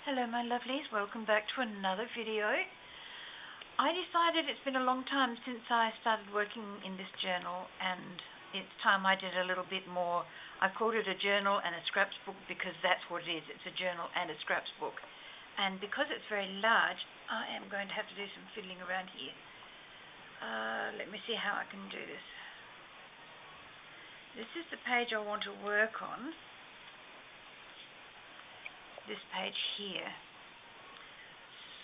Hello my lovelies, welcome back to another video. I decided it's been a long time since I started working in this journal and it's time I did a little bit more. I called it a journal and a scraps book because that's what it is. It's a journal and a scraps book. And because it's very large, I am going to have to do some fiddling around here. Let me see how I can do this. This is the page I want to work on. This page here.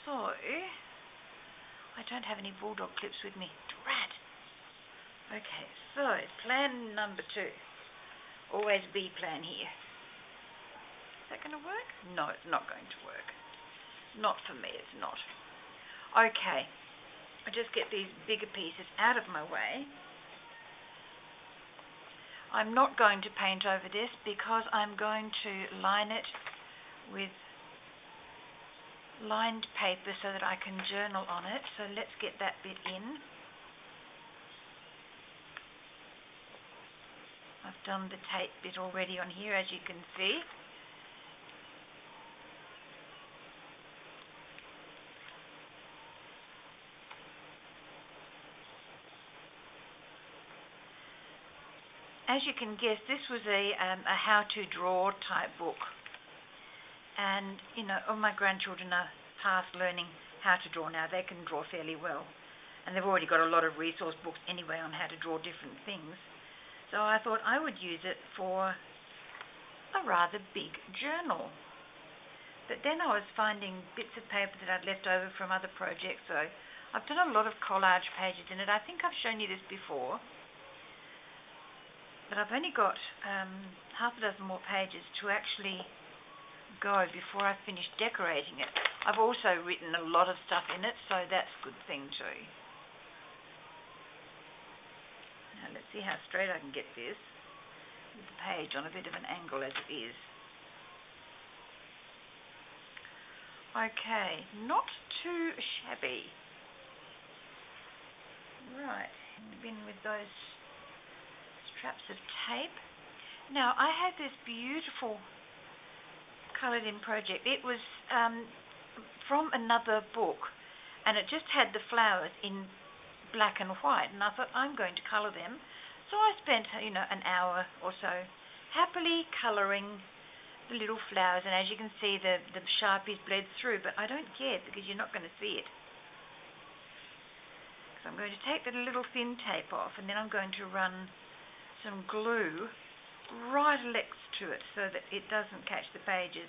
So, I don't have any bulldog clips with me. Drat! Okay, so plan number 2. Always B plan here. Is that going to work? No, it's not going to work. Not for me, it's not. Okay, I just get these bigger pieces out of my way. I'm not going to paint over this because I'm going to line it with lined paper so that I can journal on it. So let's get that bit in. I've done the tape bit already on here, as you can see. As you can guess, this was a how-to-draw type book. And, you know, all my grandchildren are past learning how to draw now. They can draw fairly well. And they've already got a lot of resource books anyway on how to draw different things. So I thought I would use it for a rather big journal. But then I was finding bits of paper that I'd left over from other projects. So I've done a lot of collage pages in it. I think I've shown you this before. But I've only got half a dozen more pages to actually go before I finish decorating it. I've also written a lot of stuff in it, so that's a good thing too. Now let's see how straight I can get this with the page on a bit of an angle as it is. Okay, not too shabby. Right, in the bin with those straps of tape. Now I had this beautiful coloured in project. It was from another book and it just had the flowers in black and white, and I thought I'm going to colour them. So I spent, you know, an hour or so happily colouring the little flowers, and as you can see the Sharpies bled through, but I don't care because you're not going to see it. So I'm going to take the little thin tape off and then I'm going to run some glue right next to it so that it doesn't catch the pages.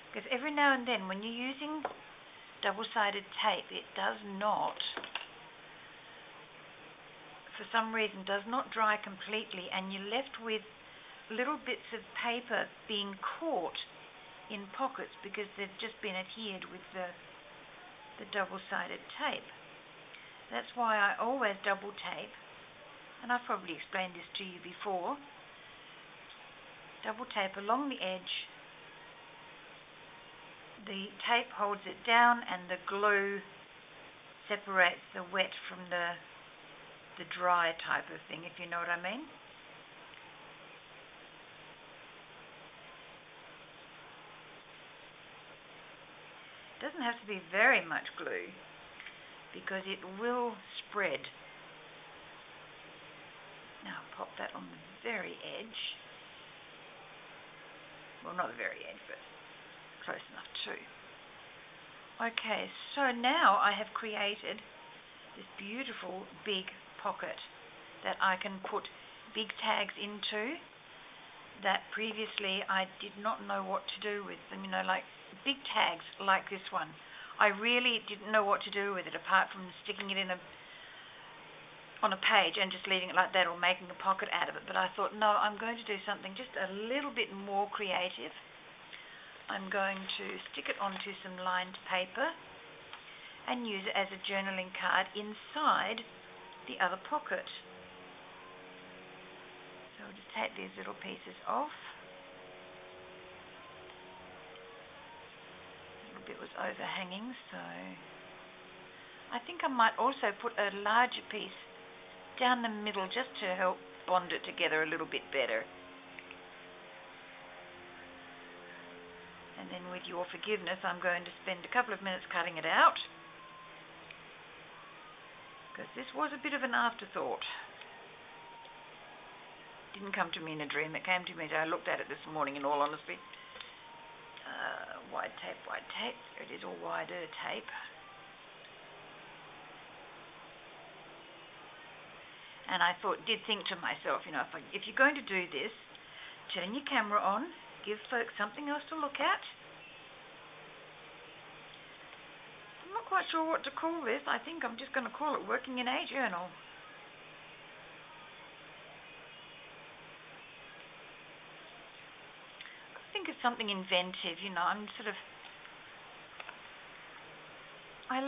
Because every now and then when you're using double-sided tape, it does not, for some reason, does not dry completely, and you're left with little bits of paper being caught in pockets because they've just been adhered with the double-sided tape. That's why I always double tape. And I've probably explained this to you before. Double tape along the edge. The tape holds it down and the glue separates the wet from the dry type of thing, if you know what I mean. It doesn't have to be very much glue because it will spread. Now pop that on the very edge. Well, not the very edge, but close enough too. Okay, so now I have created this beautiful big pocket that I can put big tags into that previously I did not know what to do with them. You know, like big tags like this one. I really didn't know what to do with it apart from sticking it in on a page and just leaving it like that or making a pocket out of it. But I thought, no, I'm going to do something just a little bit more creative. I'm going to stick it onto some lined paper and use it as a journaling card inside the other pocket. So I'll just take these little pieces off. A little bit was overhanging, so I think I might also put a larger piece down the middle just to help bond it together a little bit better. And then with your forgiveness, I'm going to spend a couple of minutes cutting it out, because this was a bit of an afterthought. It didn't come to me in a dream. It came to me as I looked at it this morning, in all honesty. Wide tape, wide tape. It is all wider tape. And I did think to myself, you know, if you're going to do this, turn your camera on, give folks something else to look at. I'm not quite sure what to call this. I think I'm just going to call it Working in a Journal. Think of something inventive, you know. I'm sort of, I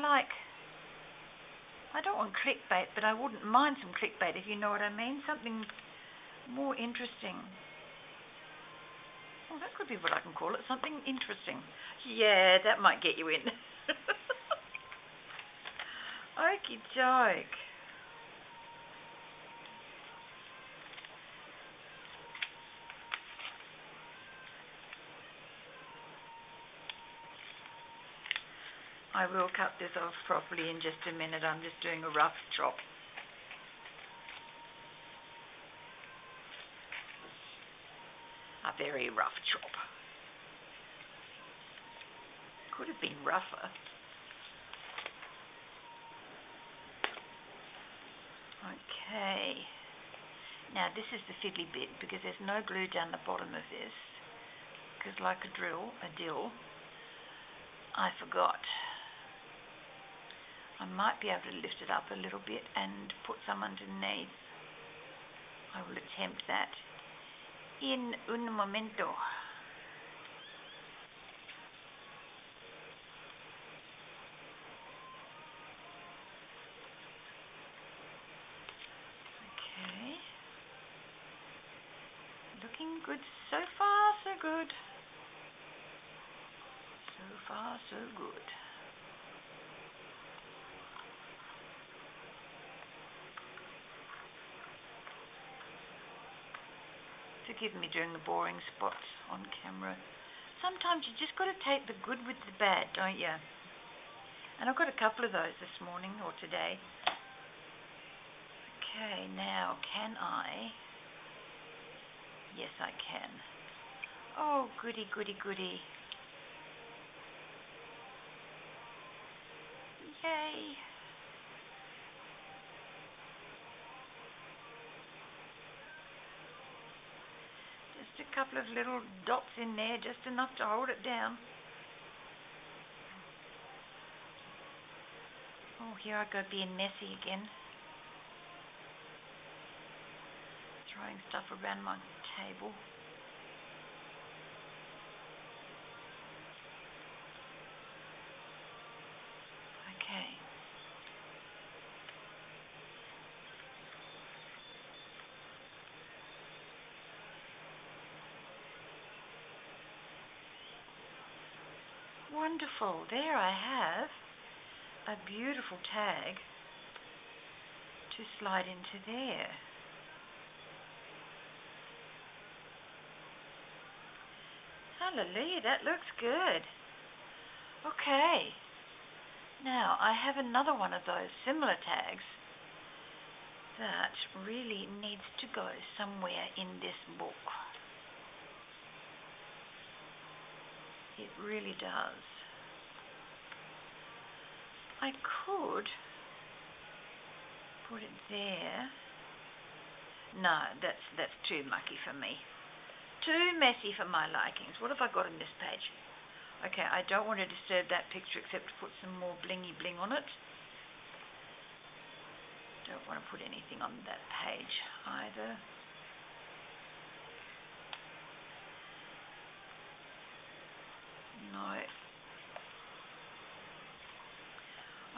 don't want clickbait, but I wouldn't mind some clickbait, if you know what I mean. Something more interesting. Well, that could be what I can call it, something interesting. Yeah, that might get you in. Okie doke. I will cut this off properly in just a minute. I'm just doing a rough chop. A very rough chop. Could have been rougher. Okay. Now this is the fiddly bit, because there's no glue down the bottom of this. Because like a dill, I forgot. I might be able to lift it up a little bit and put some underneath. I will attempt that in un momento. Okay. Looking good so far, so good. So far, so good. Forgive me doing the boring spots on camera. Sometimes you just got to take the good with the bad, don't you? And I've got a couple of those this morning or today. Okay, now can I? Yes, I can. Oh, goody, goody, goody. Yay. Just a couple of little dots in there, just enough to hold it down. Oh, here I go being messy again. Throwing stuff around my table. Okay. Wonderful. There I have a beautiful tag to slide into there. Hallelujah, that looks good. Okay. Now I have another one of those similar tags that really needs to go somewhere in this book. It really does. I could put it there. No, that's too mucky for me. Too messy for my likings. What have I got on this page? Okay, I don't want to disturb that picture except to put some more blingy bling on it. Don't want to put anything on that page either. No.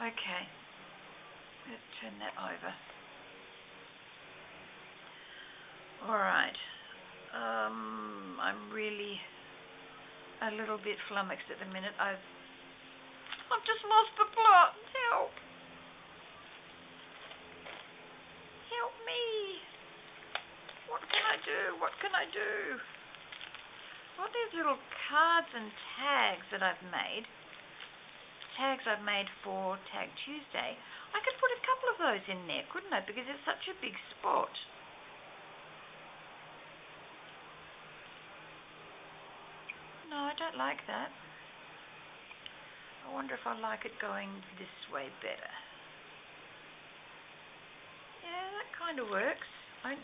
Okay. Let's turn that over. Alright. I'm really a little bit flummoxed at the minute. I've just lost the plot. Help. Help me. What can I do? What can I do? What these little cards and tags that I've made, tags I've made for Tag Tuesday, I could put a couple of those in there, couldn't I? Because it's such a big spot. No, I don't like that. I wonder if I like it going this way better. Yeah, that kind of works.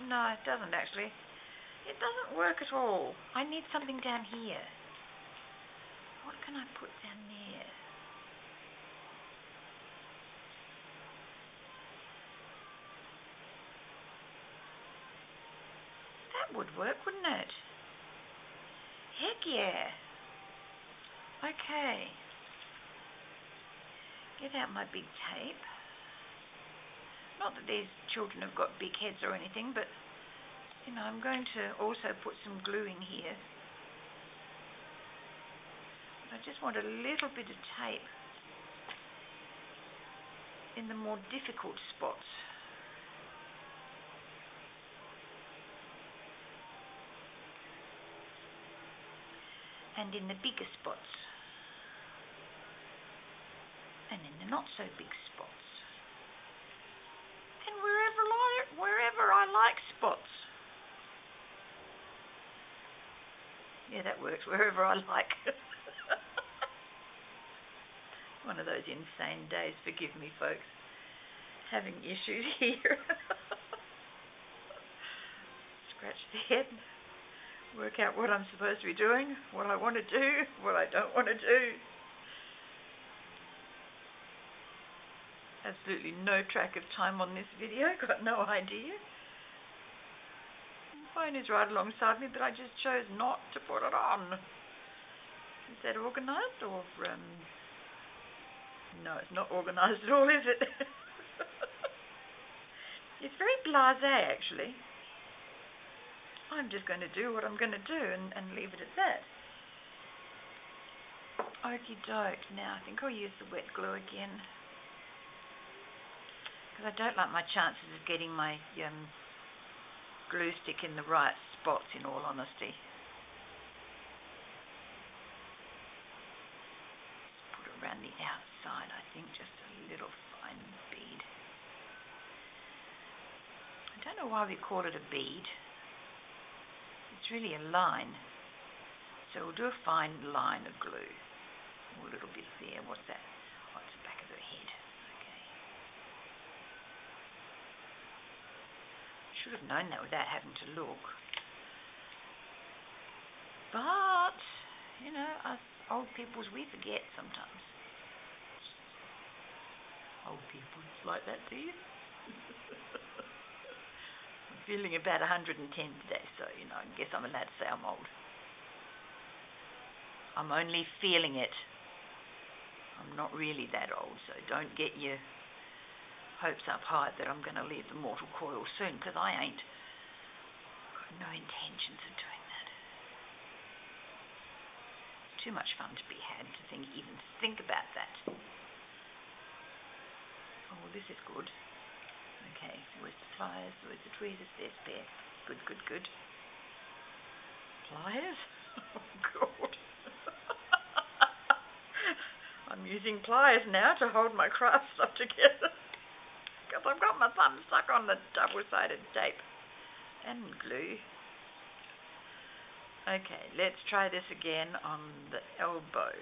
No, it doesn't actually. It doesn't work at all. I need something down here. What can I put down there? That would work, wouldn't it? Heck yeah. Okay. Get out my big tape. Not that these children have got big heads or anything, but, you know, I'm going to also put some glue in here. But I just want a little bit of tape in the more difficult spots. And in the bigger spots. And in the not so big spots. And wherever I like spots. Yeah, that works, wherever I like. One of those insane days, forgive me folks. Having issues here. Scratch the head. Work out what I'm supposed to be doing, what I want to do, what I don't want to do. Absolutely no track of time on this video, got no idea. The phone is right alongside me, but I just chose not to put it on. Is that organised or... No, it's not organised at all, is it? It's very blasé, actually. I'm just going to do what I'm going to do and leave it at that. Okie doke. Now, I think I'll use the wet glue again. Because I don't like my chances of getting my glue stick in the right spots, in all honesty. Put it around the outside, I think, just a little fine bead. I don't know why we call it a bead. It's really a line. So we'll do a fine line of glue. A little bit there. What's that? Oh, it's the back of her head. Okay. Should have known that without having to look. But, you know, us old peoples, we forget sometimes. Old people, it's like that to you? I'm feeling about 110 today, so, you know, I guess I'm allowed to say I'm old. I'm only feeling it. I'm not really that old, so don't get your hopes up high that I'm going to leave the mortal coil soon, because I ain't. Got no intentions of doing that. It's too much fun to be had to even think about that. Oh, this is good. Okay, where's the pliers? Where's the tweezers? There's spare. Good, good, good. Pliers? Oh, God. I'm using pliers now to hold my craft stuff together. Because I've got my thumb stuck on the double-sided tape and glue. Okay, let's try this again on the elbow.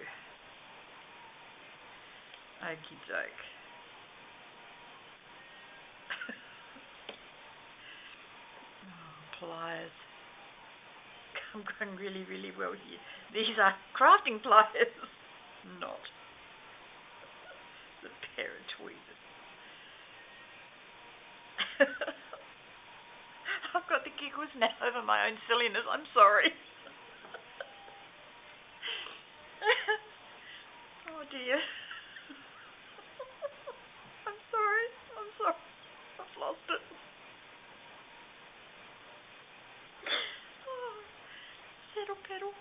Okie doke. Pliers. I'm going really, really well here. These are crafting pliers, not the pair of tweezers. I've got the giggles now over my own silliness. I'm sorry. Oh dear. I'm sorry. I've lost it. Oh, settle pedal.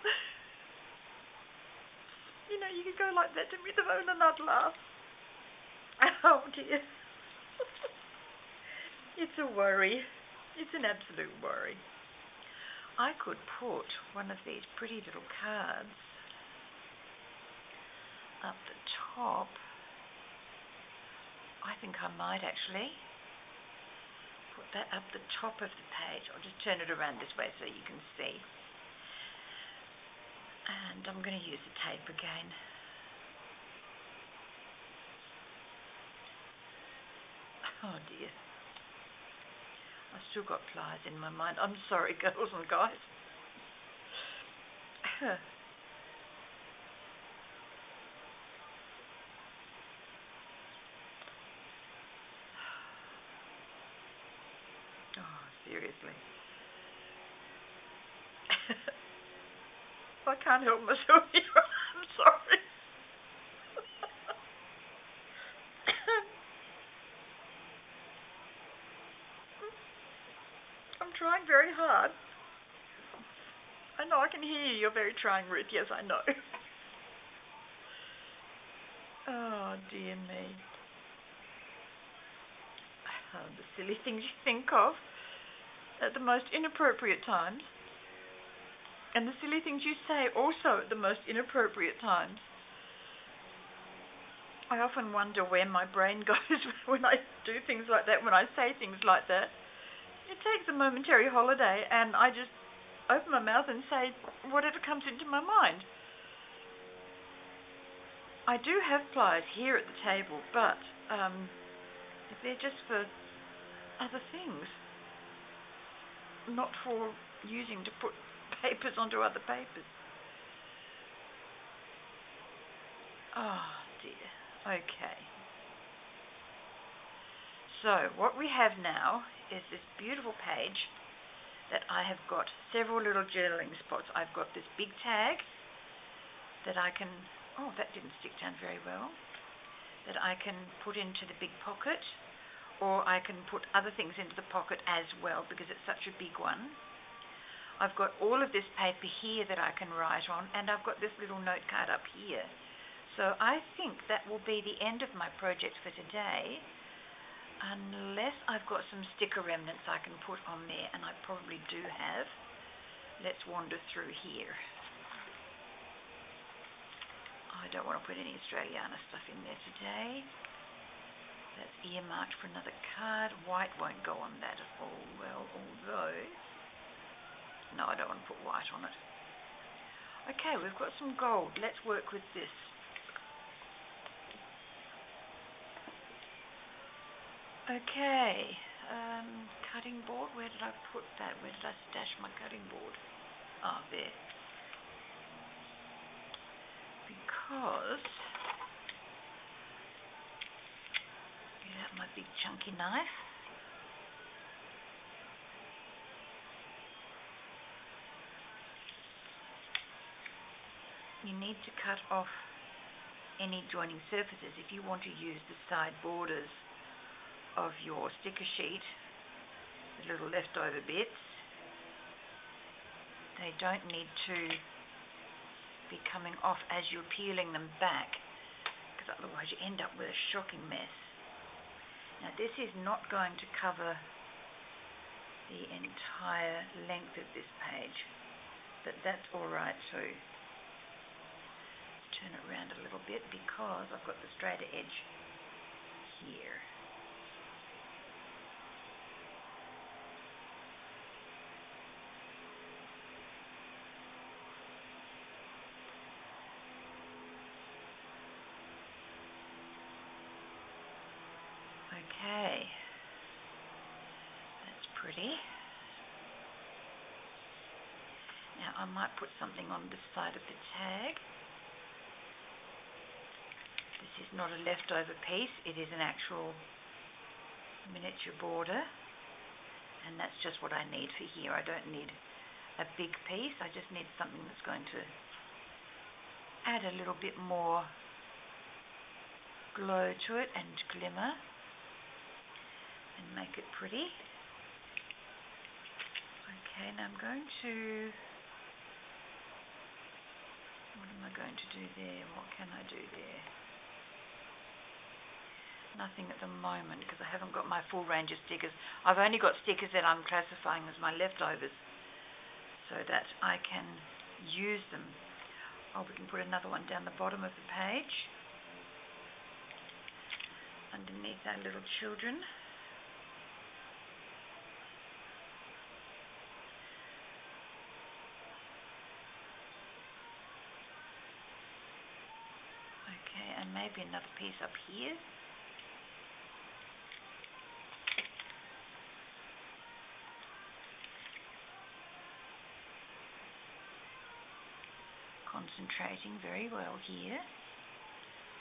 You know, you could go like that to me the phone and I'd laugh. Oh dear. It's a worry. It's an absolute worry. I could put one of these pretty little cards up the top. I think I might actually put that up the top of the page. I'll just turn it around this way so you can see. And I'm going to use the tape again. Oh dear. I've still got pliers in my mind. I'm sorry, girls and guys. Oh, seriously. I can't help myself here. I'm sorry. I'm trying very hard. I know, I can hear you. You're very trying, Ruth. Yes, I know. Oh, dear me. Oh, the silly things you think of at the most inappropriate times. And the silly things you say also at the most inappropriate times. I often wonder where my brain goes when I do things like that, when I say things like that. It takes a momentary holiday and I just open my mouth and say whatever comes into my mind. I do have pliers here at the table, but they're just for other things, not for using to put papers onto other papers. Oh dear. Okay. So what we have now is this beautiful page that I have got several little journaling spots. I've got this big tag that I can, oh, that didn't stick down very well, that I can put into the big pocket, or I can put other things into the pocket as well because it's such a big one. I've got all of this paper here that I can write on, and I've got this little note card up here. So I think that will be the end of my project for today, unless I've got some sticker remnants I can put on there, and I probably do have. Let's wander through here. I don't want to put any Australiana stuff in there today. That's earmarked for another card. White won't go on that at all well, although... No, I don't want to put white on it. Okay, we've got some gold. Let's work with this. Okay, cutting board. Where did I put that? Where did I stash my cutting board? Ah, there. Because... Get out my big chunky knife. You need to cut off any joining surfaces if you want to use the side borders of your sticker sheet, the little leftover bits. They don't need to be coming off as you're peeling them back, because otherwise you end up with a shocking mess. Now this is not going to cover the entire length of this page, but that's alright too. Turn it around a little bit because I've got the straighter edge here. Okay, that's pretty. Now I might put something on this side of the tag. This is not a leftover piece, it is an actual miniature border, and that's just what I need for here. I don't need a big piece, I just need something that's going to add a little bit more glow to it and glimmer and make it pretty. Okay, now I'm going to, what am I going to do there? What can I do there? Nothing at the moment because I haven't got my full range of stickers. I've only got stickers that I'm classifying as my leftovers. so that I can use them. Oh, we can put another one down the bottom of the page underneath our little children. Okay, and maybe another piece up here. Concentrating very well here.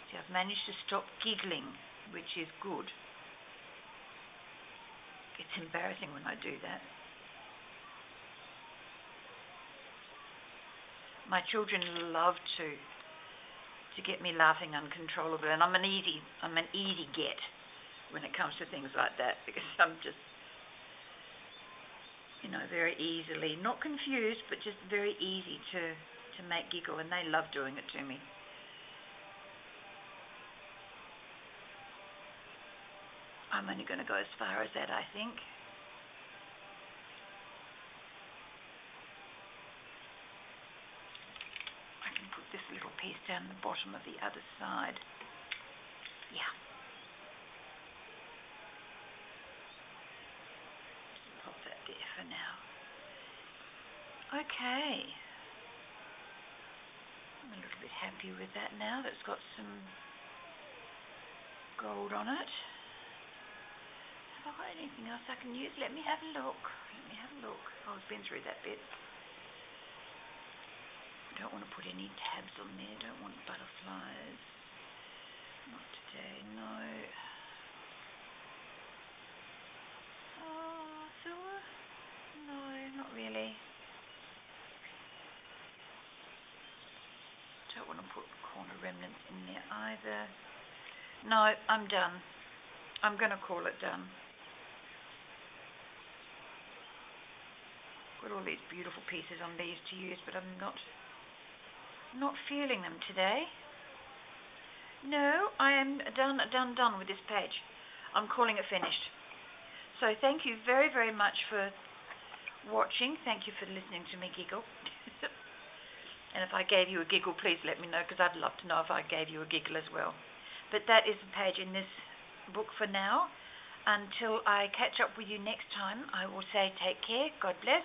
See, I've managed to stop giggling, which is good. It's embarrassing when I do that. My children love to get me laughing uncontrollably, and I'm an easy get when it comes to things like that, because I'm just, very easily, not confused, but just very easy to make giggle, and they love doing it to me. I'm only going to go as far as that, I think. I can put this little piece down the bottom of the other side. Yeah. Just pop that there for now. Okay. I'm a little bit happy with that now. That's got some gold on it. Have I got anything else I can use? Let me have a look. Oh, I've been through that bit. I don't want to put any tabs on there. Don't want butterflies. Not today, no. Oh, silver? No, not really. Don't want to put corner remnants in there either. No, I'm done. I'm going to call it done. Got all these beautiful pieces on these to use, but I'm not feeling them today. No, I am done with this page. I'm calling it finished. So thank you very, very much for watching. Thank you for listening to me giggle. And if I gave you a giggle, please let me know, because I'd love to know if I gave you a giggle as well. But that is the page in this book for now. Until I catch up with you next time, I will say take care, God bless,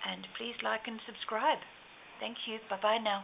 and please like and subscribe. Thank you. Bye-bye now.